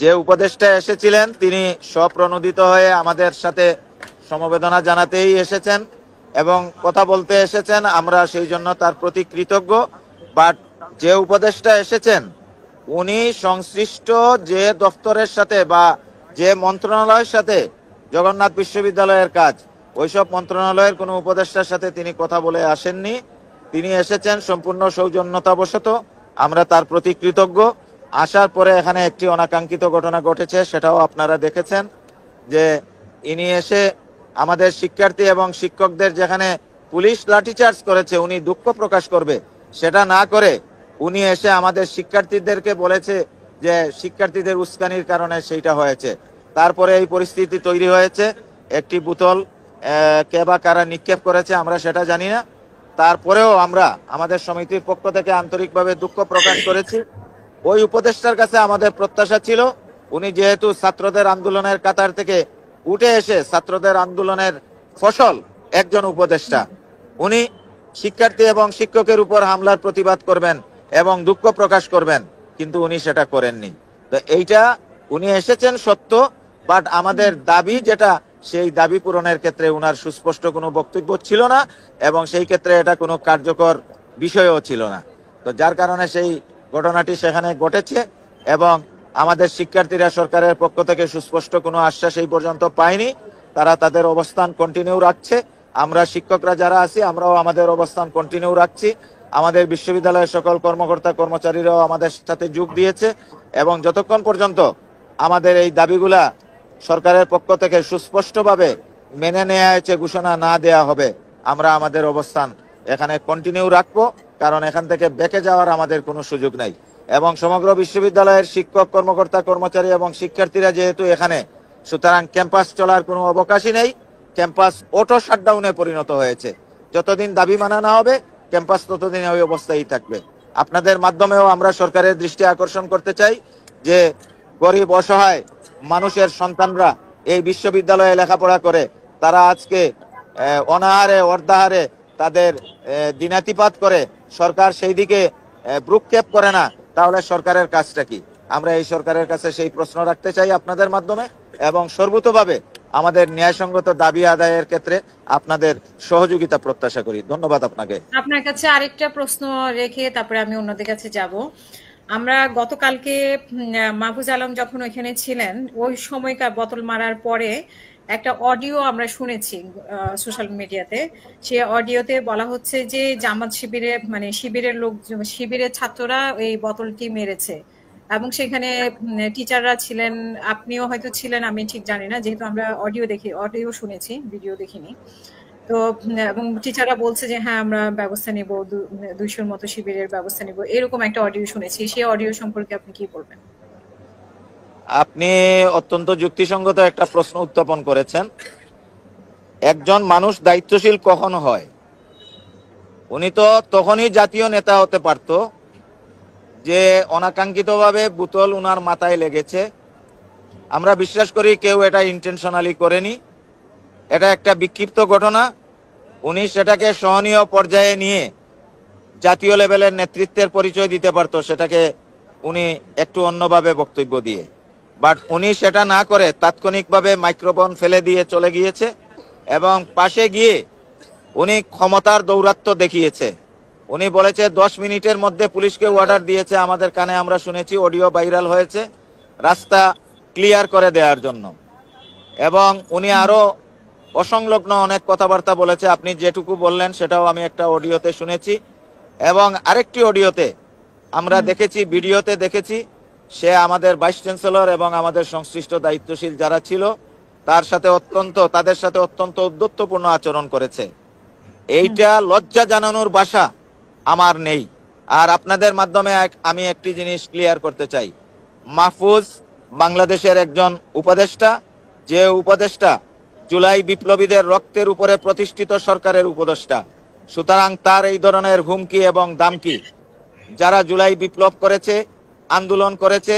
যে উপদেষ্টা এসেছিলেন তিনি স্বপ্রণোদিত হয়ে আমাদের সাথে সমবেদনা জানাতেই এসেছেন এবং কথা বলতে এসেছেন, আমরা সেই জন্য তার প্রতি কৃতজ্ঞ। বাট যে উপদেষ্টা এসেছেন উনি সংশ্লিষ্ট যে দপ্তরের সাথে বা যে মন্ত্রণালয়ের সাথে জগন্নাথ বিশ্ববিদ্যালয়ের কাজ, ওইসব মন্ত্রণালয়ের কোনো উপদেষ্টার সাথে তিনি কথা বলে আসেননি। তিনি এসেছেন সম্পূর্ণ সৌজন্যতাবশত, আমরা তার প্রতি কৃতজ্ঞ। আসার পরে এখানে একটি অনাকাঙ্ক্ষিত ঘটনা ঘটেছে, সেটাও আপনারা দেখেছেন যে ইনি এসে আমাদের শিক্ষার্থী এবং শিক্ষকদের যেখানে পুলিশ লাঠিচার্জ করেছে উনি দুঃখ প্রকাশ করবে, সেটা না করে উনি এসে আমাদের শিক্ষার্থীদেরকে বলেছে যে শিক্ষার্থীদের উস্কানির কারণে সেইটা হয়েছে। তারপরে এই পরিস্থিতি তৈরি হয়েছে, একটি বোতল কে বা কারা নিক্ষেপ করেছে আমরা সেটা জানি না। তারপরেও আমরা আমাদের সমিতির পক্ষ থেকে আন্তরিকভাবে দুঃখ প্রকাশ করেছি। ওই উপদেষ্টার কাছে আমাদের প্রত্যাশা ছিল উনি যেহেতু ছাত্রদের আন্দোলনের কাতার থেকে উঠে এসে ছাত্রদের আন্দোলনের ফসল একজন উপদেষ্টা, উনি শিক্ষার্থী এবং শিক্ষকের উপর হামলার প্রতিবাদ করবেন এবং দুঃখ প্রকাশ করবেন, কিন্তু উনি সেটা করেননি। তো এইটা উনি এসেছেন সত্য, বাট আমাদের দাবি যেটা সেই দাবি পূরণের ক্ষেত্রে উনার সুস্পষ্ট কোনো বক্তব্য ছিল না এবং সেই ক্ষেত্রে এটা কোনো কার্যকর বিষয়ও ছিল না। তো যার কারণে সেই ঘটনাটি সেখানে ঘটেছে এবং আমাদের শিক্ষার্থীরা সরকারের পক্ষ থেকে সুস্পষ্ট কোনো আশ্বাস এই পর্যন্ত পায়নি। তারা তাদের অবস্থান কন্টিনিউ রাখছে, আমরা শিক্ষকরা যারা আছি আমরাও আমাদের অবস্থান কন্টিনিউ রাখছি। আমাদের বিশ্ববিদ্যালয়ের সকল কর্মকর্তা কর্মচারীরাও আমাদের সাথে যোগ দিয়েছে এবং যতক্ষণ পর্যন্ত আমাদের এই দাবিগুলা সরকারের পক্ষ থেকে সুস্পষ্টভাবে মেনে নেওয়া হয়েছে ঘোষণা না দেয়া হবে, আমরা আমাদের অবস্থান এখানে কন্টিনিউ রাখবো, কারণ এখান থেকে বেঁকে যাওয়ার আমাদের কোনো সুযোগ নাই। এবং সমগ্র বিশ্ববিদ্যালয়ের শিক্ষক কর্মকর্তা কর্মচারী এবং শিক্ষার্থীরা যেহেতু এখানে, সুতরাং ক্যাম্পাস চলার কোনো অবকাশই নেই। ক্যাম্পাস অটো শাটডাউনে পরিণত হয়েছে, যতদিন দাবি মানা না হবে ক্যাম্পাস ততদিন ওই অবস্থায় থাকবে। আপনাদের মাধ্যমেও আমরা সরকারের দৃষ্টি আকর্ষণ করতে চাই যে গরিব অসহায় মানুষের সন্তানরা এই বিশ্ববিদ্যালয়ে লেখাপড়া করে, তারা আজকে অনাহারে অর্ধাহারে তাদের দিনাতিপাত করে, সরকার সেই দিকে ভ্রুক্ষেপ করে না, তাহলে সরকারের কাজটা কি? আমরা এই সরকারের কাছে সেই প্রশ্ন রাখতে চাই আপনাদের মাধ্যমে এবং সর্বতোভাবে আমাদের ন্যায়সঙ্গত দাবি আদায়ের ক্ষেত্রে আপনাদের সহযোগিতা প্রত্যাশা করি। ধন্যবাদ আপনাকে। আপনার কাছে আরেকটা প্রশ্ন রেখে তারপরে আমি অন্যদের কাছে যাব। আমরা গতকালকে মাহফুজ আলম যখন ওইখানে ছিলেন ওই সময়কার বোতল মারার পরে একটা অডিও আমরা শুনেছি সোশ্যাল মিডিয়াতে। সে অডিওতে বলা হচ্ছে যে জামাত শিবিরে মানে শিবিরের লোক, শিবিরের ছাত্ররা এই বোতলটি মেরেছে এবং সেখানে টিচাররা ছিলেন, আপনিও হয়তো ছিলেন, আমি ঠিক জানি না, যেহেতু আমরা অডিও শুনেছি, ভিডিও দেখিনি। তো এবং টিচাররা বলছে যে হ্যাঁ আমরা ব্যবস্থা নিব, 200-র মতো শিবিরের ব্যবস্থা নিব, এরকম একটা অডিও শুনেছি। সেই অডিও সম্পর্কে আপনি কি বলবেন? আপনি অত্যন্ত যুক্তিসঙ্গত একটা প্রশ্ন উত্থাপন করেছেন। একজন মানুষ দায়িত্বশীল কখন হয়? উনি তো তখনই জাতীয় নেতা হতে পারত যে অনাকাঙ্ক্ষিতভাবে বোতল উনার মাথায় লেগেছে। আমরা বিশ্বাস করি কেউ এটা ইন্টেনশনালি করেনি, এটা একটা বিক্ষিপ্ত ঘটনা। উনি সেটাকে সহনীয় পর্যায়ে নিয়ে জাতীয় লেভেলের নেতৃত্বের পরিচয় দিতে পারতো, সেটাকে উনি একটু অন্যভাবে বক্তব্য দিয়ে। বাট উনি সেটা না করে তাৎক্ষণিকভাবে মাইক্রোফোন ফেলে দিয়ে চলে গিয়েছে এবং পাশে গিয়ে উনি ক্ষমতার দৌরাত্ম্য দেখিয়েছে। উনি বলেছে 10 মিনিটের মধ্যে পুলিশকে অর্ডার দিয়েছে, আমাদের কানে আমরা শুনেছি, অডিও ভাইরাল হয়েছে, রাস্তা ক্লিয়ার করে দেওয়ার জন্য। এবং উনি আরো অসংলগ্ন অনেক কথাবার্তা বলেছে, আপনি যেটুকু বললেন সেটাও আমি একটা অডিওতে শুনেছি। এবং আরেকটি অডিওতে আমরা দেখেছি, ভিডিওতে দেখেছি, সে আমাদের ভাইস চ্যান্সেলর এবং আমাদের সংশ্লিষ্ট দায়িত্বশীল যারা ছিল তাদের সাথে অত্যন্ত উদ্ধত্যপূর্ণ আচরণ করেছে। এইটা লজ্জা জানানোর ভাষা আমার নেই। আর আপনাদের মাধ্যমে আমি একটি জিনিস ক্লিয়ার করতে চাই, মাহফুজ বাংলাদেশের একজন উপদেষ্টা, যে উপদেষ্টা জুলাই বিপ্লবীদের রক্তের উপরে প্রতিষ্ঠিত সরকারের উপদেষ্টা। সুতরাং তার এই ধরনের হুমকি এবং দামকি, যারা জুলাই বিপ্লব করেছে, আন্দোলন করেছে,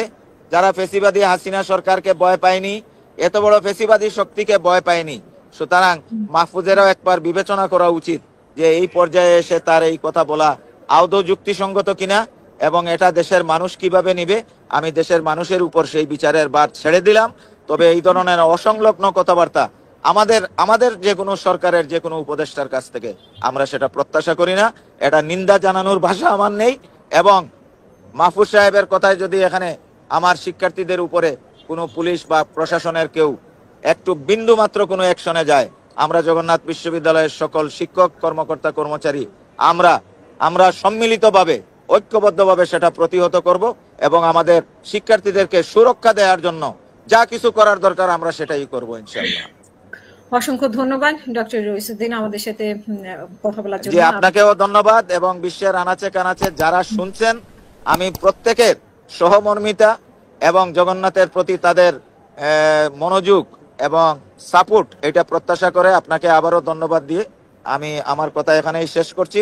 যারা ফেসিবাদী হাসিনা সরকারকে ভয় পায়নি, এত বড় ফেসিবাদী শক্তিকে ভয় পায়নি, সুতরাং মাহফুজেরও একবার বিবেচনা করা উচিত যে এই পর্যায়ে এসে তার এই কথা বলা আদৌ যুক্তিসঙ্গত কিনা এবং এটা দেশের মানুষ কিভাবে নিবে, আমি দেশের মানুষের উপর সেই বিচারের ভার ছেড়ে দিলাম। তবে এই ধরনের অসংলগ্ন কথাবার্তা আমাদের যে কোনো সরকারের যে কোনো উপদেষ্টার কাছ থেকে আমরা সেটা প্রত্যাশা করি না। এটা নিন্দা জানানোর ভাষা আমার নেই। এবং মাহফুজ সাহেবের কথায় যদি এখানে আমার শিক্ষার্থীদের উপরে কোনো পুলিশ বা প্রশাসনের কেউ একটু বিন্দু মাত্র কোনো অ্যাকশনে যায়, আমরা জগন্নাথ বিশ্ববিদ্যালয়ের সকল শিক্ষক কর্মকর্তা কর্মচারী আমরা সম্মিলিতভাবে ঐক্যবদ্ধভাবে সেটা প্রতিহত করব এবং আমাদের শিক্ষার্থীদেরকে সুরক্ষা দেওয়ার জন্য যা কিছু করার দরকার আমরা সেটাই করব ইনশাআল্লাহ। অসংখ্য ধন্যবাদ ডক্টর রইসুদ্দিন আমাদের সাথে কথা বলার জি, জন্য। আপনাকেও ধন্যবাদ। এবং বিশ্বের আনাচে কানাচে যারা শুনছেন, আমি প্রত্যেকের সহমর্মিতা এবং জগন্নাথের প্রতি তাদের মনোযোগ এবং সাপোর্ট এটা প্রত্যাশা করে আপনাকে আবারও ধন্যবাদ দিয়ে আমি আমার কথা এখানেই শেষ করছি।